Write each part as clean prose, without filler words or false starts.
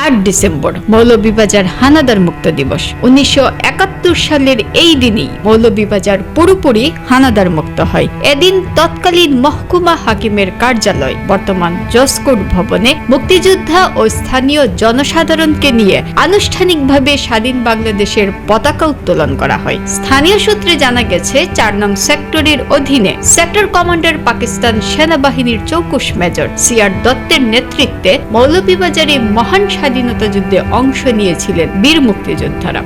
8 December Moulvibazar হানাদার মুক্ত দিবস। 1971 সালের এই দিনেই মৌলভীবাজার পুরোপুরি হানাদার মুক্ত হয়। এদিন তৎকালীন মহকুমা হাকিমের কার্যালয় বর্তমান জসকোট ভবনে মুক্তিযোদ্ধা ও স্থানীয় জনসাধারণকে নিয়ে আনুষ্ঠানিকভাবে স্বাধীন বাংলাদেশের পতাকা উত্তোলন করা হয়। স্থানীয় সূত্রে জানা গেছে 4 নং সেক্টরের অধীনে সেক্টর কমান্ডার পাকিস্তান সেনাবাহিনীর চৌকুশ মেজর সিআর দত্তের নেতৃত্বে মৌলভীবাজারে মহান স্বাধীনতা যুদ্ধে অংশ নিয়েছিলেন বীর মুক্তিযোদ্ধারা।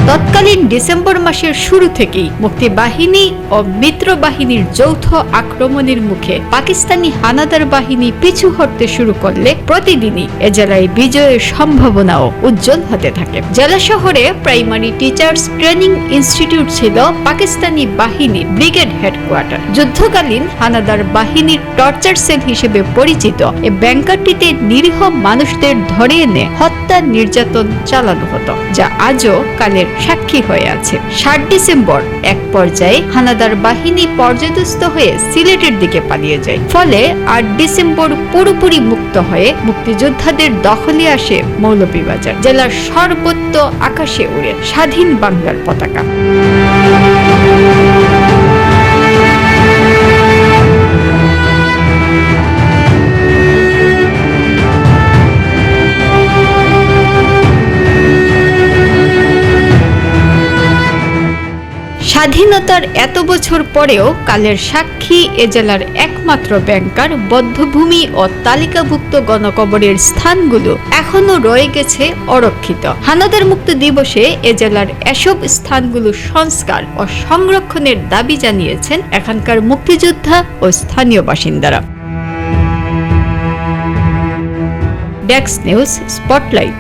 তৎকালীন ডিসেম্বর মাসের শুরু থেকেই মুক্তিবাহিনী ও মিত্র বাহিনীর যৌথ আক্রমণের মুখে পাকিস্তানি হানাদার বাহিনী পিছু হটতে শুরু করলে প্রতিদিনই এ জেলায় বিজয়ের সম্ভাবনাও উজ্জ্বল হতে থাকে। জেলা শহরে প্রাইমারি টিচার্স ট্রেনিং ইনস্টিটিউট ছিল পাকিস্তানি বাহিনীর ব্রিগেড হেডকোয়ার্টার। যুদ্ধকালীন হানাদার বাহিনীর টর্চার সেল হিসেবে পরিচিত এ ব্যাংকারটিতে নিরীহ মানুষদের ধরে এনে হত্যা নির্যাতন চালানো হতো, যা আজও কালের সাক্ষী হয়ে আছে। 7 ডিসেম্বর এক পর্যায়ে হানাদার বাহিনী পর্যদস্ত হয়ে সিলেটের দিকে পালিয়ে যায়। ফলে 8 ডিসেম্বর পুরোপুরি মুক্ত হয়ে মুক্তিযোদ্ধাদের দখলে আসে মৌলভীবাজার। জেলার সর্বত্র আকাশে উড়ে স্বাধীন বাংলার পতাকা। স্বাধীনতার এত বছর পরেও কালের সাক্ষী এ জেলার একমাত্র ব্যাংকার বধ্যভূমি ও তালিকাভুক্ত গণকবরের স্থানগুলো এখনো রয়ে গেছে অরক্ষিত। হানাদার মুক্ত দিবসে এ জেলার এসব স্থানগুলো সংস্কার ও সংরক্ষণের দাবি জানিয়েছেন এখানকার মুক্তিযোদ্ধা ও স্থানীয় বাসিন্দারা। Desk news spotlight.